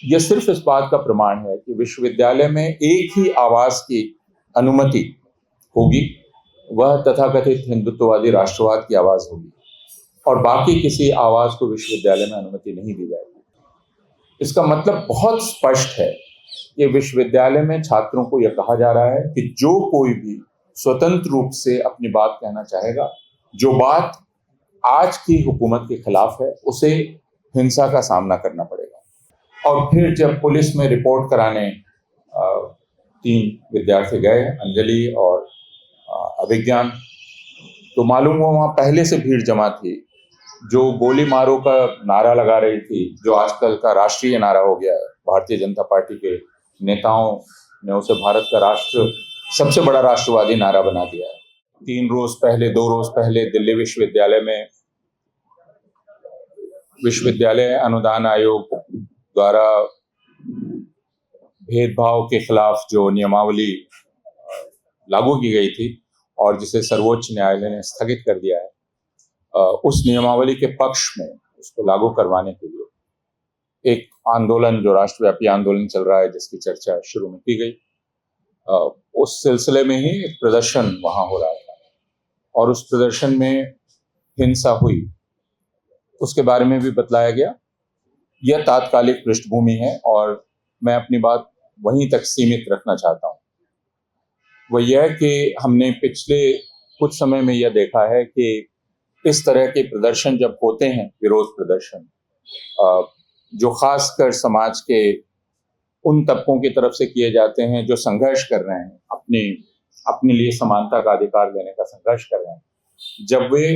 यह सिर्फ इस बात का प्रमाण है कि विश्वविद्यालय में एक ही आवाज की अनुमति होगी, वह तथाकथित हिंदुत्ववादी राष्ट्रवाद की आवाज होगी और बाकी किसी आवाज को विश्वविद्यालय में अनुमति नहीं दी जाएगी। इसका मतलब बहुत स्पष्ट है कि विश्वविद्यालय में छात्रों को यह कहा जा रहा है कि जो कोई भी स्वतंत्र रूप से अपनी बात कहना चाहेगा, जो बात आज की हुकूमत के खिलाफ है, उसे हिंसा का सामना करना पड़ेगा। और फिर जब पुलिस में रिपोर्ट कराने 3 विद्यार्थी गए, अंजलि और अभिज्ञान, तो मालूम हुआ वहां पहले से भीड़ जमा थी जो गोली मारो का नारा लगा रही थी, जो आजकल का राष्ट्रीय नारा हो गया है। भारतीय जनता पार्टी के नेताओं ने उसे भारत का सबसे बड़ा राष्ट्रवादी नारा बना दिया है। 2 रोज पहले दिल्ली विश्वविद्यालय में विश्वविद्यालय अनुदान आयोग द्वारा भेदभाव के खिलाफ जो नियमावली लागू की गई थी और जिसे सर्वोच्च न्यायालय ने स्थगित कर दिया है, उस नियमावली के पक्ष में उसको लागू करवाने के लिए एक आंदोलन, जो राष्ट्रव्यापी आंदोलन चल रहा है, जिसकी चर्चा शुरू में की गई, उस सिलसिले में ही एक प्रदर्शन वहां हो रहा था और उस प्रदर्शन में हिंसा हुई, उसके बारे में भी बतलाया गया। यह तात्कालिक पृष्ठभूमि है और मैं अपनी बात वहीं तक सीमित रखना चाहता हूं। वह यह कि हमने पिछले कुछ समय में यह देखा है कि इस तरह के प्रदर्शन जब होते हैं, विरोध प्रदर्शन, जो खासकर समाज के उन तबकों की तरफ से किए जाते हैं जो संघर्ष कर रहे हैं, अपने लिए समानता का अधिकार लेने का संघर्ष कर रहे हैं, जब वे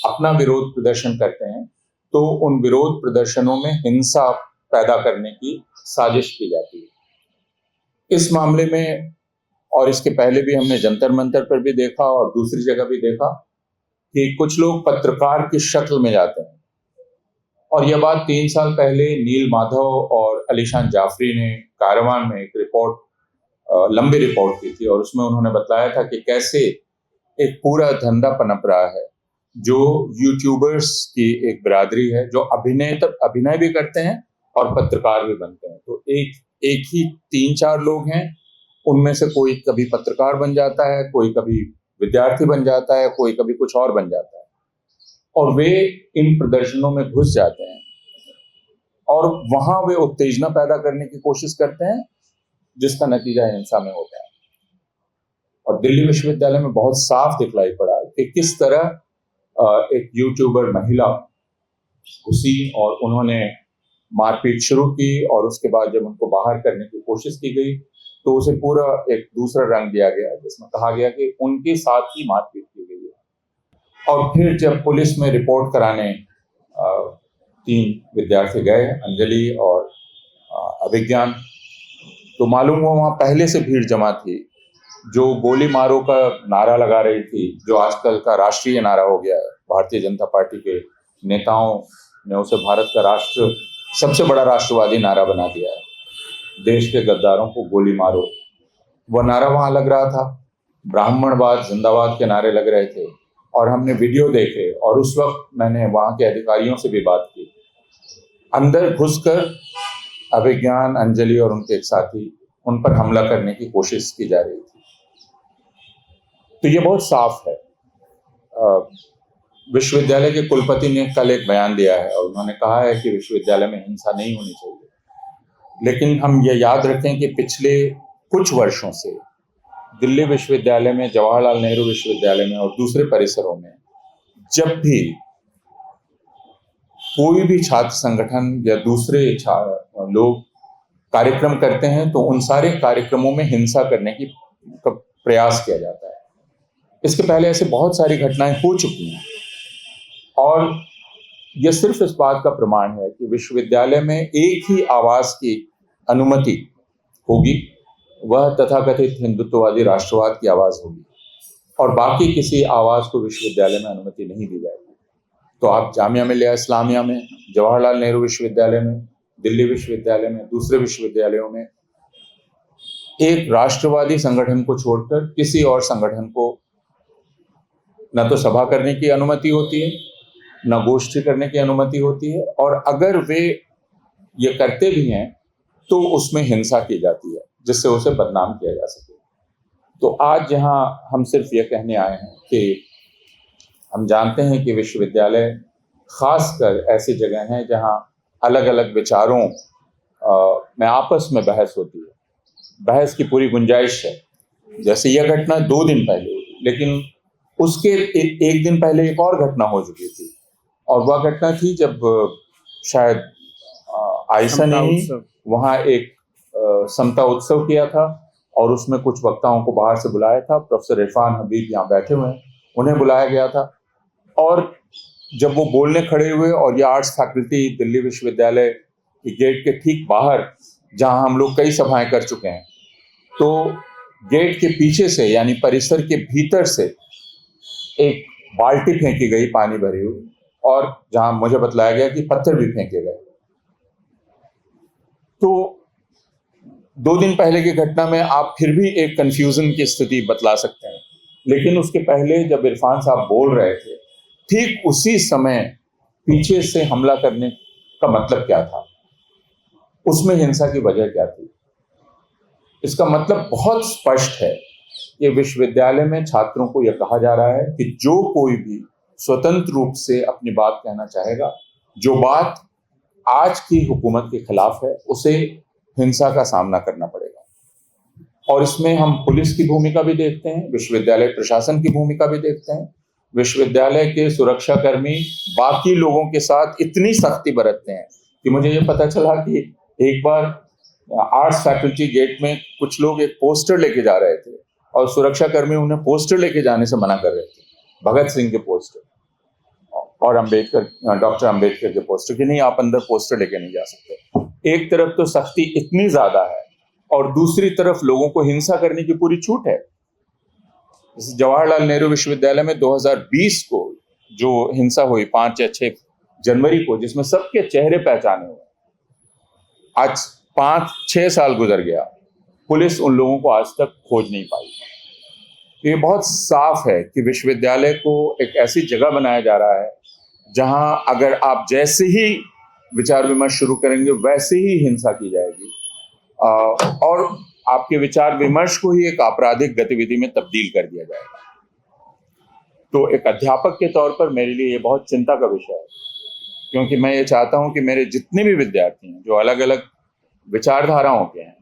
अपना विरोध प्रदर्शन करते हैं तो उन विरोध प्रदर्शनों में हिंसा पैदा करने की साजिश की जाती है। इस मामले में और इसके पहले भी हमने जंतर मंतर पर भी देखा और दूसरी जगह भी देखा कि कुछ लोग पत्रकार की शक्ल में जाते हैं। और यह बात 3 साल पहले नील माधव और अलीशान जाफरी ने कारवान में एक रिपोर्ट, लंबी रिपोर्ट की थी और उसमें उन्होंने बताया था कि कैसे एक पूरा धंधा पनप रहा है, जो यूट्यूबर्स की एक बिरादरी है जो अभिनय भी करते हैं और पत्रकार भी बनते हैं। तो एक ही 3-4 लोग हैं, उनमें से कोई कभी पत्रकार बन जाता है, कोई कभी विद्यार्थी बन जाता है, कोई कभी कुछ और बन जाता है और वे इन प्रदर्शनों में घुस जाते हैं और वहां वे उत्तेजना पैदा करने की कोशिश करते हैं, जिसका नतीजा हिंसा में होता है। और दिल्ली विश्वविद्यालय में बहुत साफ दिखलाई पड़ा कि किस तरह एक यूट्यूबर महिला घुसी और उन्होंने मारपीट शुरू की और उसके बाद जब उनको बाहर करने की कोशिश की गई तो उसे पूरा एक दूसरा रंग दिया गया, जिसमें कहा गया कि उनके साथ ही मारपीट की गई है। और फिर जब पुलिस में रिपोर्ट कराने 3 विद्यार्थी गए, अंजलि और अभिज्ञान, तो मालूम हुआ वहां पहले से भीड़ जमा थी जो गोली मारो का नारा लगा रही थी, जो आजकल का राष्ट्रीय नारा हो गया है। भारतीय जनता पार्टी के नेताओं ने उसे भारत का सबसे बड़ा राष्ट्रवादी नारा बना दिया है। देश के गद्दारों को गोली मारो, वह नारा वहां लग रहा था। ब्राह्मणवाद जिंदाबाद के नारे लग रहे थे और हमने वीडियो देखे और उस वक्त मैंने वहां के अधिकारियों से भी बात की। अंदर घुसकर अभिज्ञान, अंजलि और उनके एक साथी, उन पर हमला करने की कोशिश की जा रही थी। तो ये बहुत साफ है। विश्वविद्यालय के कुलपति ने कल एक बयान दिया है और उन्होंने कहा है कि विश्वविद्यालय में हिंसा नहीं होनी चाहिए, लेकिन हम ये याद रखें कि पिछले कुछ वर्षों से दिल्ली विश्वविद्यालय में, जवाहरलाल नेहरू विश्वविद्यालय में और दूसरे परिसरों में जब भी कोई भी छात्र संगठन या दूसरे लोग कार्यक्रम करते हैं तो उन सारे कार्यक्रमों में हिंसा करने की प्रयास किया जाता है। इसके पहले ऐसे बहुत सारी घटनाएं हो चुकी हैं और यह सिर्फ इस बात का प्रमाण है कि विश्वविद्यालय में एक ही आवाज की अनुमति होगी, वह तथाकथित हिंदुत्ववादी राष्ट्रवाद की आवाज होगी और बाकी किसी आवाज को विश्वविद्यालय में अनुमति नहीं दी जाएगी। तो आप जामिया मिलिया इस्लामिया में, जवाहरलाल नेहरू विश्वविद्यालय में, दिल्ली विश्वविद्यालय में, दूसरे विश्वविद्यालयों में एक राष्ट्रवादी संगठन को छोड़कर किसी और संगठन को न तो सभा करने की अनुमति होती है, न गोष्ठी करने की अनुमति होती है, और अगर वे ये करते भी हैं तो उसमें हिंसा की जाती है जिससे उसे बदनाम किया जा सके। तो आज यहाँ हम सिर्फ ये कहने आए हैं कि हम जानते हैं कि विश्वविद्यालय खासकर ऐसी जगह हैं जहाँ अलग अलग विचारों में आपस में बहस होती है, बहस की पूरी गुंजाइश है। जैसे यह घटना 2 दिन पहले हुई, लेकिन उसके एक दिन पहले एक और घटना हो चुकी थी, और वह घटना थी जब शायद आयशा ने ही वहाँ एक समता उत्सव किया था, और उसमें कुछ वक्ताओं को बाहर से बुलाया था। प्रोफेसर इरफान हबीब यहाँ बैठे हुए हैं, उन्हें बुलाया गया था। और जब वो बोलने खड़े हुए, और ये आर्ट्स फैकल्टी दिल्ली विश्वविद्यालय के गेट के ठीक बाहर, जहाँ हम लोग कई सभाएं कर चुके हैं, तो गेट के पीछे से यानी परिसर के भीतर से एक बाल्टी फेंकी गई पानी भरी हुई, और जहां मुझे बतलाया गया कि पत्थर भी फेंके गए। तो 2 दिन पहले की घटना में आप फिर भी एक कंफ्यूजन की स्थिति बतला सकते हैं, लेकिन उसके पहले जब इरफान साहब बोल रहे थे, ठीक उसी समय पीछे से हमला करने का मतलब क्या था, उसमें हिंसा की वजह क्या थी। इसका मतलब बहुत स्पष्ट है कि विश्वविद्यालय में छात्रों को यह कहा जा रहा है कि जो कोई भी स्वतंत्र रूप से अपनी बात कहना चाहेगा, जो बात आज की हुकूमत के खिलाफ है, उसे हिंसा का सामना करना पड़ेगा। और इसमें हम पुलिस की भूमिका भी देखते हैं, विश्वविद्यालय प्रशासन की भूमिका भी देखते हैं। विश्वविद्यालय के सुरक्षाकर्मी बाकी लोगों के साथ इतनी सख्ती बरतते हैं कि मुझे ये पता चला कि एक बार आर्ट्स फैकल्टी गेट में कुछ लोग एक पोस्टर लेके जा रहे थे, और सुरक्षाकर्मी उन्हें पोस्टर लेके जाने से मना कर रहे थे, भगत सिंह के पोस्टर और डॉक्टर अंबेडकर के पोस्टर, कि नहीं, आप अंदर पोस्टर लेके नहीं जा सकते। एक तरफ तो सख्ती इतनी ज्यादा है, और दूसरी तरफ लोगों को हिंसा करने की पूरी छूट है। जवाहरलाल नेहरू विश्वविद्यालय में 2020 को जो हिंसा हुई 5 या 6 जनवरी को, जिसमें सबके चेहरे पहचाने हुए, आज 5-6 साल गुजर गया, पुलिस उन लोगों को आज तक खोज नहीं पाई। तो ये बहुत साफ है कि विश्वविद्यालय को एक ऐसी जगह बनाया जा रहा है जहां अगर आप जैसे ही विचार विमर्श शुरू करेंगे वैसे ही हिंसा की जाएगी, और आपके विचार विमर्श को ही एक आपराधिक गतिविधि में तब्दील कर दिया जाएगा। तो एक अध्यापक के तौर पर मेरे लिए ये बहुत चिंता का विषय है, क्योंकि मैं ये चाहता हूं कि मेरे जितने भी विद्यार्थी हैं जो अलग अलग विचारधाराओं के हैं,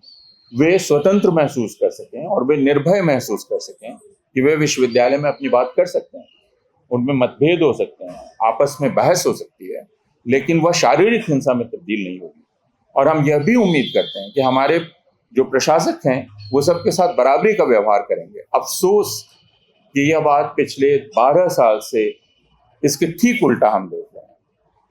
वे स्वतंत्र महसूस कर सकें और वे निर्भय महसूस कर सकें कि वे विश्वविद्यालय में अपनी बात कर सकते हैं। उनमें मतभेद हो सकते हैं, आपस में बहस हो सकती है, लेकिन वह शारीरिक हिंसा में तब्दील नहीं होगी। और हम यह भी उम्मीद करते हैं कि हमारे जो प्रशासक हैं वो सबके साथ बराबरी का व्यवहार करेंगे। अफसोस कि यह बात पिछले 12 साल से इसके ठीक उल्टा हम देख